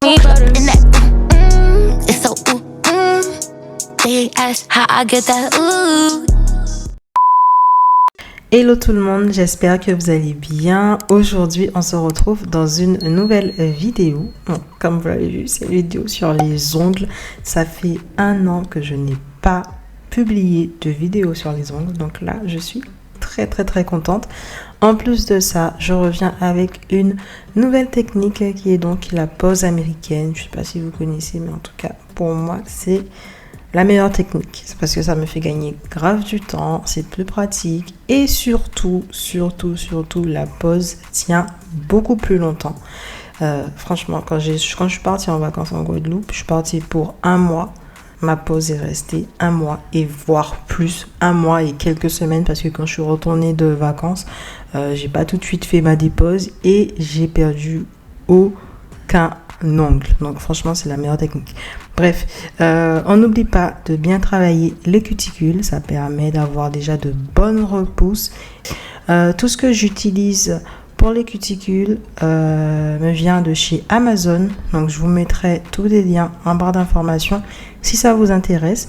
me butter and that it's so they ask how I get that Hello tout le monde, j'espère que vous allez bien. Aujourd'hui, on se retrouve dans une nouvelle vidéo. Bon, comme vous l'avez vu, c'est une vidéo sur les ongles. Ça fait 1 an que je n'ai pas publié de vidéo sur les ongles. Donc là, je suis très contente. En plus de ça, je reviens avec une nouvelle technique qui est donc la pose américaine. Je ne sais pas si vous connaissez, mais en tout cas, pour moi, c'est la meilleure technique. C'est parce que ça me fait gagner grave du temps, c'est plus pratique et surtout, la pose tient beaucoup plus longtemps. Franchement, quand je suis partie en vacances en Guadeloupe, je suis partie pour 1 mois. Ma pose est restée 1 mois et voire plus, 1 mois et quelques semaines parce que quand je suis retournée de vacances, j'ai pas tout de suite fait ma dépose et j'ai perdu aucun ongle. Donc franchement, c'est la meilleure technique. Bref, on n'oublie pas de bien travailler les cuticules. Ça permet d'avoir déjà de bonnes repousses. Tout ce que j'utilise pour les cuticules me vient de chez Amazon. Donc je vous mettrai tous les liens en barre d'informations si ça vous intéresse.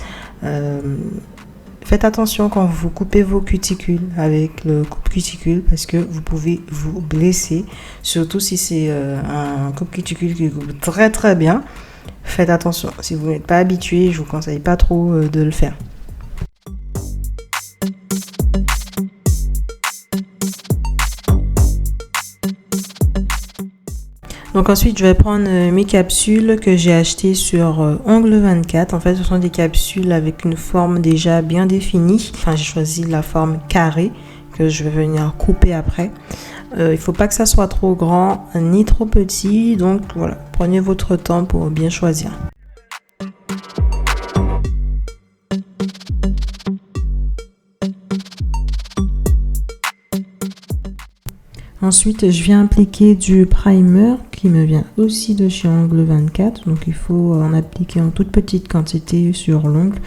Faites attention quand vous coupez vos cuticules avec le coupe-cuticule parce que vous pouvez vous blesser. Surtout si c'est un coupe-cuticule qui coupe très bien. Faites attention. Si vous n'êtes pas habitué, je vous conseille pas trop de le faire. Donc ensuite, je vais prendre mes capsules que j'ai achetées sur Ongle24. En fait, ce sont des capsules avec une forme déjà bien définie. Enfin, j'ai choisi la forme carrée que je vais venir couper après. Il ne faut pas que ça soit trop grand ni trop petit. Donc voilà, prenez votre temps pour bien choisir. Ensuite, je viens appliquer du primer qui me vient aussi de chez Ongle24. Donc, il faut en appliquer en toute petite quantité sur l'ongle.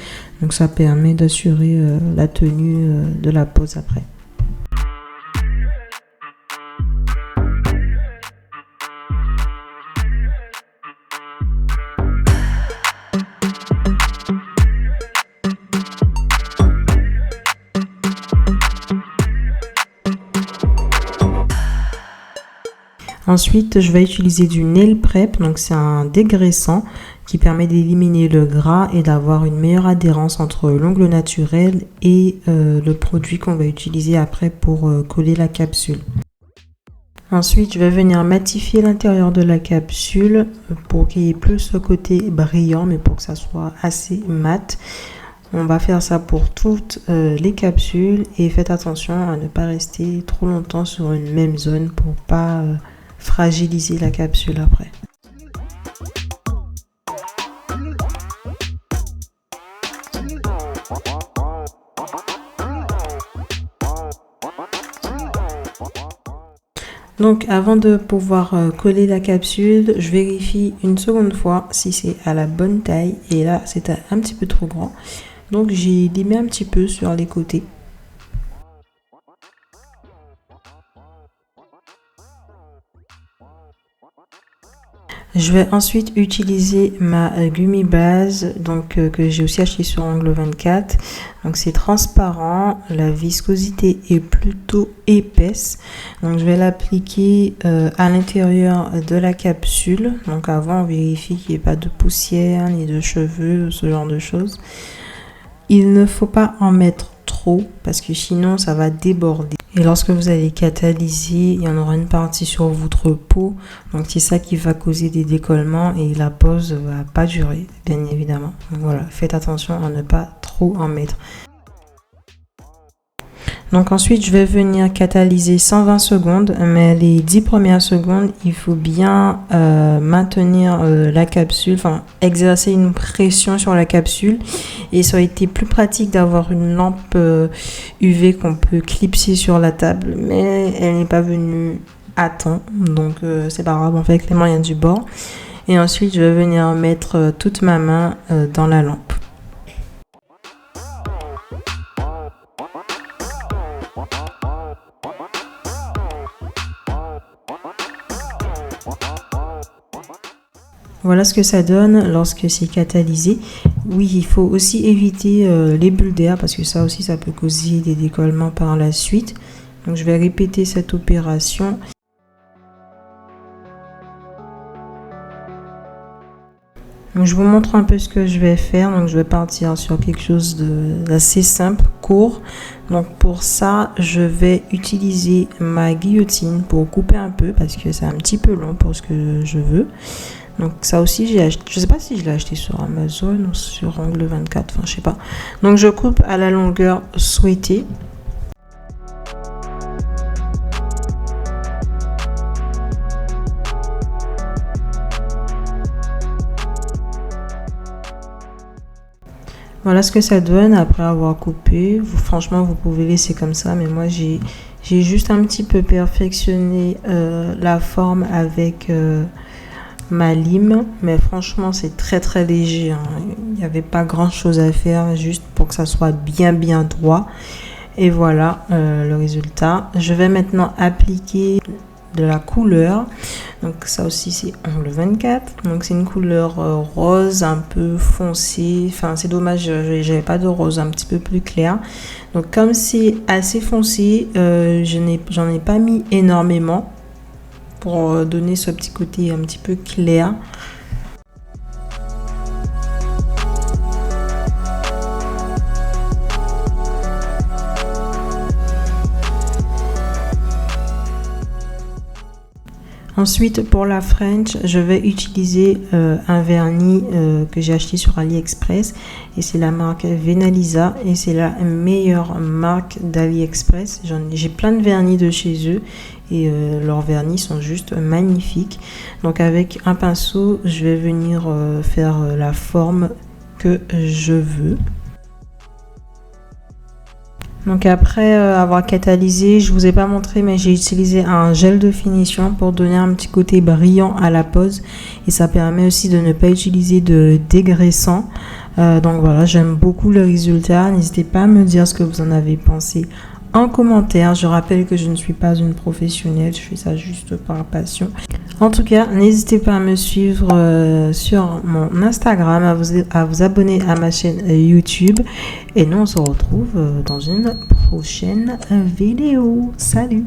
Donc, ça permet d'assurer la tenue de la pose après. Ensuite, je vais utiliser du nail prep, donc c'est un dégraissant qui permet d'éliminer le gras et d'avoir une meilleure adhérence entre l'ongle naturel et le produit qu'on va utiliser après pour coller la capsule. Ensuite, je vais venir matifier l'intérieur de la capsule pour qu'il y ait plus ce côté brillant, mais pour que ça soit assez mat. On va faire ça pour toutes les capsules et faites attention à ne pas rester trop longtemps sur une même zone pour pas fragiliser la capsule après. Donc avant de pouvoir coller la capsule, je vérifie une seconde fois si c'est à la bonne taille et là c'est un petit peu trop grand. Donc j'ai limé un petit peu sur les côtés. Je vais ensuite utiliser ma gummy base donc que j'ai aussi acheté sur Ongle24. Donc c'est transparent, la viscosité est plutôt épaisse. Donc je vais l'appliquer à l'intérieur de la capsule. Donc avant on vérifie qu'il n'y ait pas de poussière ni de cheveux, ce genre de choses. Il ne faut pas en mettre trop parce que sinon ça va déborder. Et lorsque vous allez catalyser, il y en aura une partie sur votre peau. Donc c'est ça qui va causer des décollements et la pose va pas durer, bien évidemment. Donc voilà, faites attention à ne pas trop en mettre. Donc ensuite, je vais venir catalyser 120 secondes, mais les 10 premières secondes, il faut bien maintenir la capsule, enfin exercer une pression sur la capsule. Et ça a été plus pratique d'avoir une lampe UV qu'on peut clipser sur la table, mais elle n'est pas venue à temps, donc c'est pas grave, on fait avec les moyens du bord. Et ensuite, je vais venir mettre toute ma main dans la lampe. Voilà ce que ça donne lorsque c'est catalysé. Oui, il faut aussi éviter les bulles d'air parce que ça aussi, ça peut causer des décollements par la suite. Donc, je vais répéter cette opération. Donc, je vous montre un peu ce que je vais faire. Donc, je vais partir sur quelque chose d'assez simple, court. Donc, pour ça, je vais utiliser ma guillotine pour couper un peu parce que c'est un petit peu long pour ce que je veux. Donc, ça aussi, j'ai acheté. Je sais pas si je l'ai acheté sur Amazon ou sur Angle 24. Enfin, je sais pas. Donc, je coupe à la longueur souhaitée. Voilà ce que ça donne après avoir coupé. Franchement, vous pouvez laisser comme ça, mais moi j'ai juste un petit peu perfectionné la forme avec ma lime, mais franchement c'est très léger, hein. Il n'y avait pas grand chose à faire juste pour que ça soit bien droit. Et voilà le résultat. Je vais maintenant appliquer de la couleur. Donc ça aussi c'est Angle 24. Donc c'est une couleur rose un peu foncée. Enfin c'est dommage, j'avais pas de rose un petit peu plus clair. Donc comme c'est assez foncé, j'en ai pas mis énormément pour donner ce petit côté un petit peu clair. Ensuite, pour la French, je vais utiliser un vernis que j'ai acheté sur AliExpress et c'est la marque Venalisa et c'est la meilleure marque d'AliExpress. J'ai plein de vernis de chez eux et leurs vernis sont juste magnifiques. Donc avec un pinceau, je vais venir faire la forme que je veux. Donc après avoir catalysé, je vous ai pas montré mais j'ai utilisé un gel de finition pour donner un petit côté brillant à la pose et ça permet aussi de ne pas utiliser de dégraissant. Donc voilà, j'aime beaucoup le résultat. N'hésitez pas à me dire ce que vous en avez pensé en commentaire. Je rappelle que je ne suis pas une professionnelle, je fais ça juste par passion. En tout cas, n'hésitez pas à me suivre sur mon Instagram, à vous abonner à ma chaîne YouTube. Et nous, on se retrouve dans une prochaine vidéo. Salut!